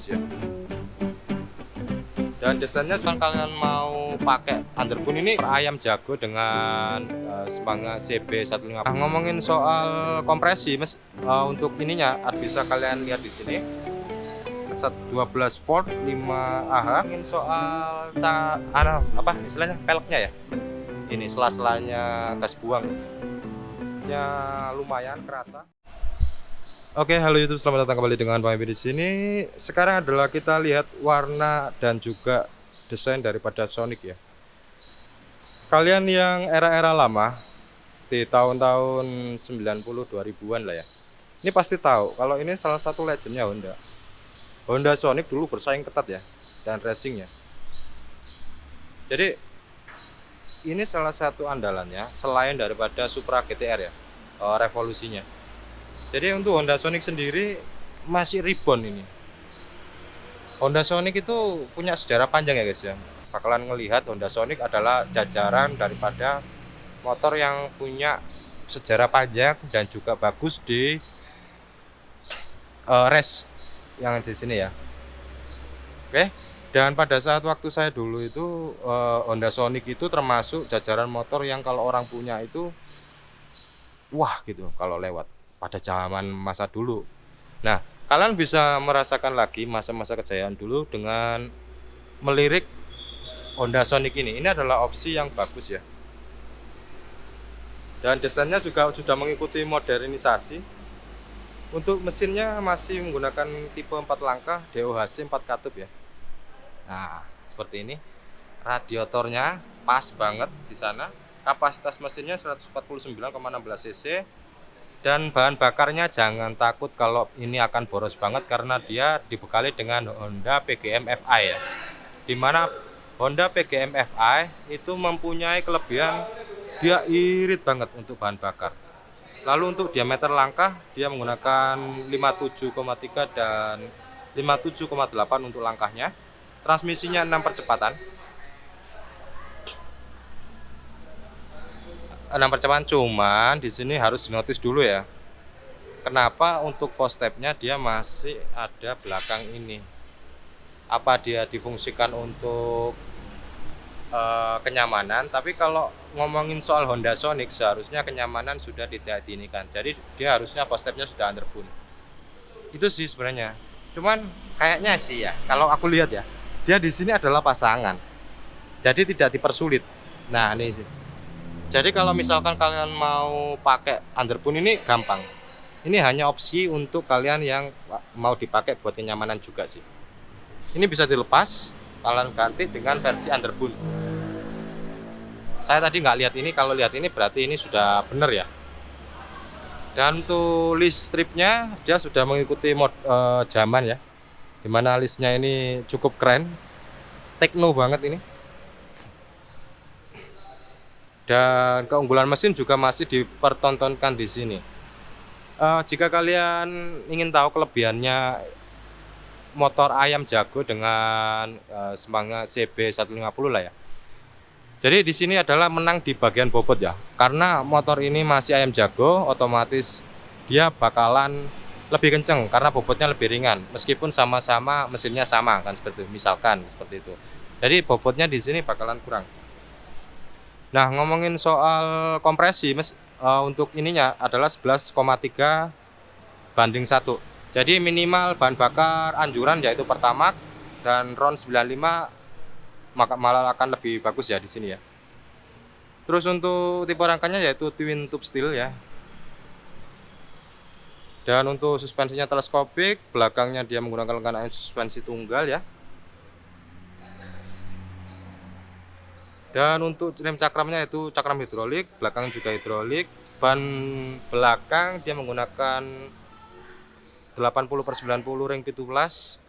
bagus ya. Dan desainnya kalau kalian mau pakai underbone ini ayam jago dengan Semanga CB150. Nah, ngomongin soal kompresi untuk ininya bisa kalian lihat di sini 12 volt 5 Ah. Ngomongin soal apa istilahnya peleknya ya, ini sela-selanya gas buang ya, lumayan kerasa. Oke, halo YouTube, selamat datang kembali dengan Bang Ebi di sini. Sekarang adalah kita lihat warna dan juga desain daripada Sonic ya. Kalian yang era-era lama di tahun-tahun 90 2000-an lah ya, ini pasti tahu kalau ini salah satu legendnya Honda Sonic dulu bersaing ketat ya, dan racingnya. Jadi ini salah satu andalannya selain daripada Supra GTR ya, revolusinya. Jadi untuk Honda Sonic sendiri masih reborn ini. Honda Sonic itu punya sejarah panjang ya guys ya. Bakalan ngelihat Honda Sonic adalah jajaran daripada motor yang punya sejarah panjang dan juga bagus di race yang di sini ya. Oke. Dan pada saat waktu saya dulu itu Honda Sonic itu termasuk jajaran motor yang kalau orang punya itu wah gitu kalau lewat pada zaman masa dulu. Nah, kalian bisa merasakan lagi masa-masa kejayaan dulu dengan melirik Honda Sonic ini. Ini adalah opsi yang bagus ya. Dan desainnya juga sudah mengikuti modernisasi. Untuk mesinnya masih menggunakan tipe 4 langkah DOHC 4 katup ya. Nah, seperti ini. Radiatornya pas banget di sana. Kapasitas mesinnya 149,16 cc. Dan bahan bakarnya jangan takut kalau ini akan boros banget karena dia dibekali dengan Honda PGM Fi ya. Dimana Honda PGM Fi itu mempunyai kelebihan dia irit banget untuk bahan bakar. Lalu untuk diameter langkah dia menggunakan 57,3 dan 57,8 untuk langkahnya. Transmisinya 6 percepatan. 6 percepatan, cuman di sini harus dinotis dulu ya. Kenapa untuk footstepnya dia masih ada belakang ini? Apa dia difungsikan untuk kenyamanan? Tapi kalau ngomongin soal Honda Sonic seharusnya kenyamanan sudah tidak diinikan. Jadi dia harusnya footstepnya sudah underbone. Itu sih sebenarnya. Cuman kayaknya sih ya, kalau aku lihat ya, dia di sini adalah pasangan. Jadi tidak dipersulit. Nah, ini sih. Jadi kalau misalkan kalian mau pakai underbone ini gampang. Ini hanya opsi untuk kalian yang mau dipakai buat kenyamanan juga sih. Ini bisa dilepas, kalian ganti dengan versi underbone. Saya tadi nggak lihat ini, kalau lihat ini berarti ini sudah benar ya. Dan untuk list stripnya dia sudah mengikuti zaman ya. Dimana listnya ini cukup keren, tekno banget ini. Dan keunggulan mesin juga masih dipertontonkan di sini. Jika kalian ingin tahu kelebihannya motor ayam jago dengan Semanga CB150 lah ya. Jadi di sini adalah menang di bagian bobot ya. Karena motor ini masih ayam jago, otomatis dia bakalan lebih kenceng karena bobotnya lebih ringan. Meskipun sama-sama mesinnya sama kan seperti itu, misalkan seperti itu. Jadi bobotnya di sini bakalan kurang. Nah, ngomongin soal kompresi untuk ininya adalah 11,3 banding 1. Jadi minimal bahan bakar anjuran yaitu Pertamax dan RON 95 maka malah akan lebih bagus ya di sini ya. Terus untuk tipe rangkanya yaitu twin tube steel ya. Dan untuk suspensinya teleskopik, belakangnya dia menggunakan rangkaian suspensi tunggal ya. Dan untuk rem cakramnya itu cakram hidrolik, belakang juga hidrolik. Ban belakang dia menggunakan 80/90 ring 17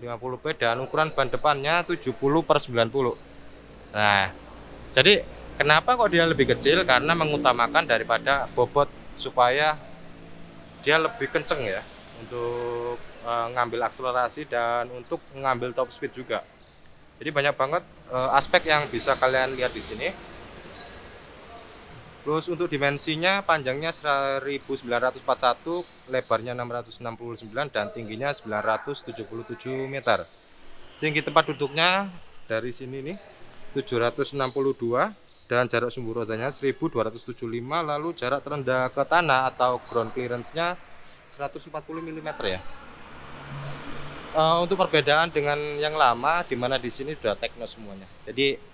50P dan ukuran ban depannya 70/90. Nah, jadi kenapa kok dia lebih kecil? Karena mengutamakan daripada bobot supaya dia lebih kenceng ya untuk ngambil akselerasi dan untuk mengambil top speed juga. Jadi banyak banget aspek yang bisa kalian lihat di sini. Terus untuk dimensinya, panjangnya 1941, lebarnya 669 dan tingginya 977 meter. Tinggi tempat duduknya dari sini nih 762 dan jarak sumbu rodanya 1275, lalu jarak terendah ke tanah atau ground clearance-nya 140 mm ya. Untuk perbedaan dengan yang lama, di mana di sini udah tekno semuanya. Jadi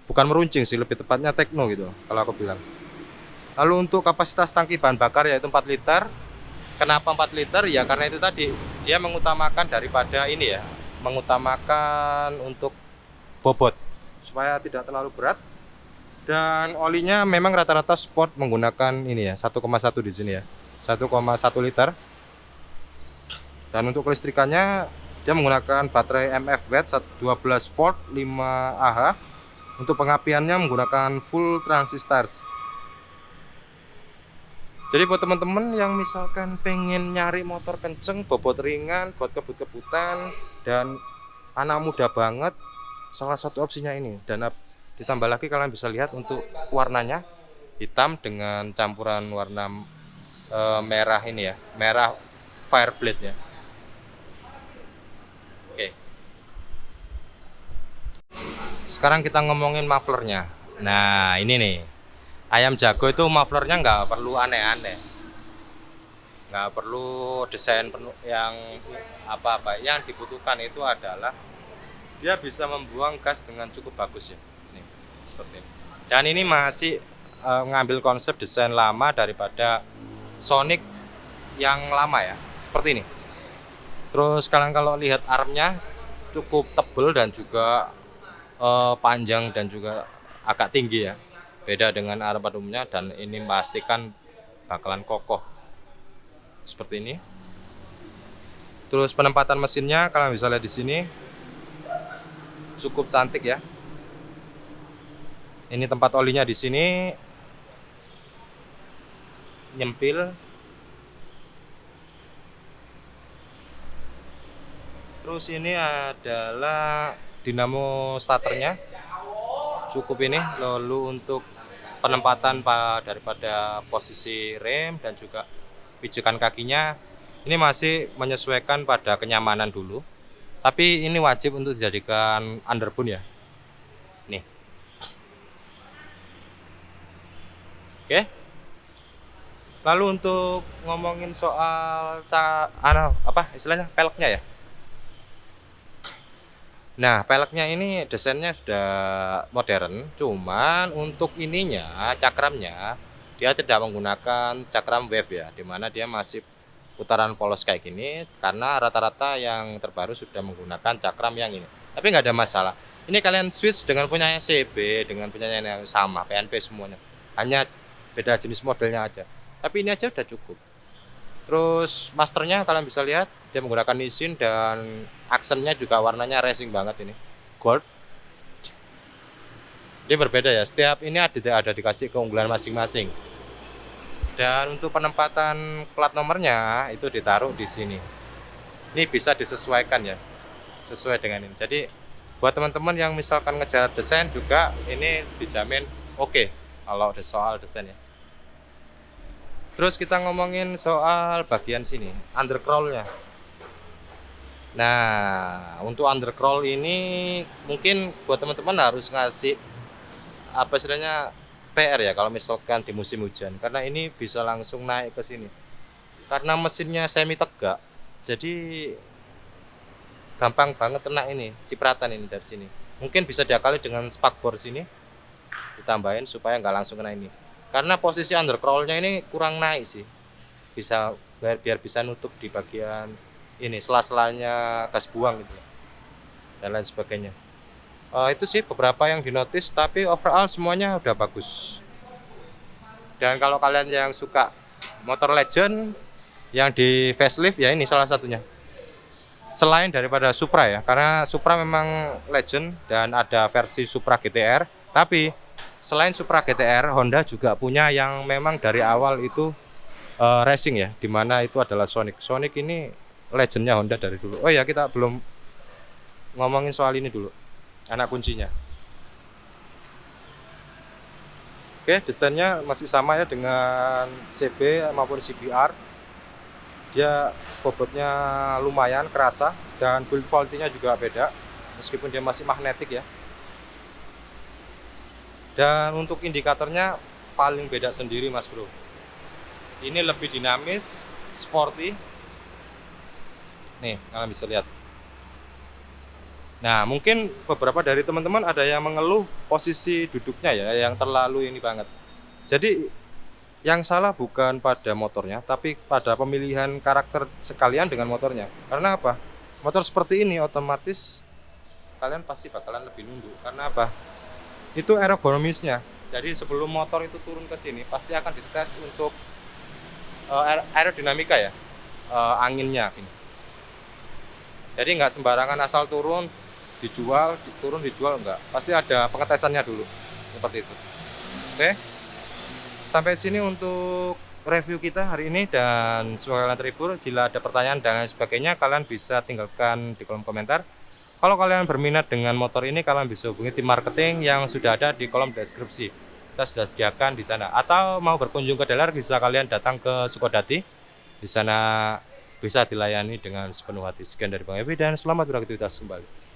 bukan meruncing sih, lebih tepatnya tekno gitu kalau aku bilang. Lalu untuk kapasitas tangki bahan bakar yaitu 4 liter. Kenapa 4 liter? Ya karena itu tadi, dia mengutamakan daripada ini ya, mengutamakan untuk bobot supaya tidak terlalu berat. Dan olinya memang rata-rata sport menggunakan ini ya, 1,1 di sini ya. 1,1 liter. Dan untuk kelistrikannya dia menggunakan baterai MF watt 12 volt 5 Ah. Untuk pengapiannya menggunakan full transistors. Jadi buat teman-teman yang misalkan pengen nyari motor kenceng, bobot ringan, buat kebut-kebutan dan anak muda banget, salah satu opsinya ini. Dan ditambah lagi kalian bisa lihat untuk warnanya hitam dengan campuran warna merah ini ya, merah Fireblade ya. Oke. Sekarang kita ngomongin mufflernya. Nah ini nih, ayam jago itu mufflernya nggak perlu aneh-aneh, nggak perlu desain penuh yang apa-apa. Yang dibutuhkan itu adalah dia bisa membuang gas dengan cukup bagus ya. Ini seperti ini. Dan ini masih ngambil konsep desain lama daripada Sonic yang lama ya, seperti ini. Terus kalian kalau lihat armnya cukup tebal dan juga panjang dan juga agak tinggi ya, beda dengan arm pada umumnya. Dan ini memastikan bakalan kokoh seperti ini. Terus penempatan mesinnya kalian bisa lihat di sini cukup cantik ya. Ini tempat olinya di sini nyempil. Terus ini adalah dinamo starternya, cukup ini. Lalu untuk penempatan daripada posisi rem dan juga pijakan kakinya, ini masih menyesuaikan pada kenyamanan dulu, tapi ini wajib untuk dijadikan underbone ya. Nih, oke. Lalu untuk ngomongin soal istilahnya peleknya ya. Nah, peleknya ini desainnya sudah modern, cuman untuk ininya, cakramnya, dia tidak menggunakan cakram wave ya, dimana dia masih putaran polos kayak gini, karena rata-rata yang terbaru sudah menggunakan cakram yang ini. Tapi nggak ada masalah. Ini kalian switch dengan punya CB, dengan punya yang sama, PNP semuanya. Hanya beda jenis modelnya aja. Tapi ini aja udah cukup. Terus masternya kalian bisa lihat dia menggunakan Nissin dan aksennya juga warnanya racing banget ini, gold. Dia berbeda ya, setiap ini ada dikasih keunggulan masing-masing. Dan untuk penempatan plat nomornya itu ditaruh di sini. Ini bisa disesuaikan ya, sesuai dengan ini. Jadi buat teman-teman yang misalkan ngejar desain juga ini dijamin oke kalau ada soal desainnya. Terus kita ngomongin soal bagian sini, undercroll-nya. Nah, untuk undercroll ini mungkin buat teman-teman harus ngasih apa istilahnya PR ya kalau misalkan di musim hujan, karena ini bisa langsung naik ke sini. Karena mesinnya semi tegak, jadi gampang banget kena ini, cipratan ini dari sini. Mungkin bisa diakali dengan spakbor sini, ditambahin supaya nggak langsung kena ini. Karena posisi undercroll-nya ini kurang naik sih, bisa biar bisa nutup di bagian ini sela-selanya gas buang gitu dan lain sebagainya. Itu sih beberapa yang dinotis, tapi overall semuanya udah bagus. Dan kalau kalian yang suka motor legend yang di facelift ya, ini salah satunya. Selain daripada Supra ya, karena Supra memang legend dan ada versi Supra GTR, tapi selain Supra GTR, Honda juga punya yang memang dari awal itu racing ya, dimana itu adalah Sonic. Sonic ini legendnya Honda dari dulu. Oh ya, kita belum ngomongin soal ini dulu, anak kuncinya. Oke, desainnya masih sama ya dengan CB maupun CBR. Dia bobotnya lumayan kerasa dan build quality-nya juga beda, meskipun dia masih magnetik ya. Dan untuk indikatornya paling beda sendiri Mas Bro. Ini lebih dinamis, sporty. Nih, kalian bisa lihat. Nah, mungkin beberapa dari teman-teman ada yang mengeluh posisi duduknya ya, yang terlalu ini banget. Jadi, yang salah bukan pada motornya, tapi pada pemilihan karakter sekalian dengan motornya. Karena apa? Motor seperti ini otomatis kalian pasti bakalan lebih nunduk. Karena apa? Itu ergonomisnya. Jadi sebelum motor itu turun ke sini, pasti akan dites untuk aerodinamika ya, anginnya gini. Jadi nggak sembarangan asal turun dijual, turun dijual, enggak. Pasti ada pengetesannya dulu, seperti itu. Oke, sampai sini untuk review kita hari ini dan semoga kalian terhibur. Bila ada pertanyaan dan sebagainya, kalian bisa tinggalkan di kolom komentar. Kalau kalian berminat dengan motor ini, kalian bisa hubungi tim marketing yang sudah ada di kolom deskripsi. Kita sudah sediakan di sana. Atau mau berkunjung ke dealer, bisa kalian datang ke Sukodadi. Di sana bisa dilayani dengan sepenuh hati. Sekian dari Bang Evi dan selamat beraktivitas kembali.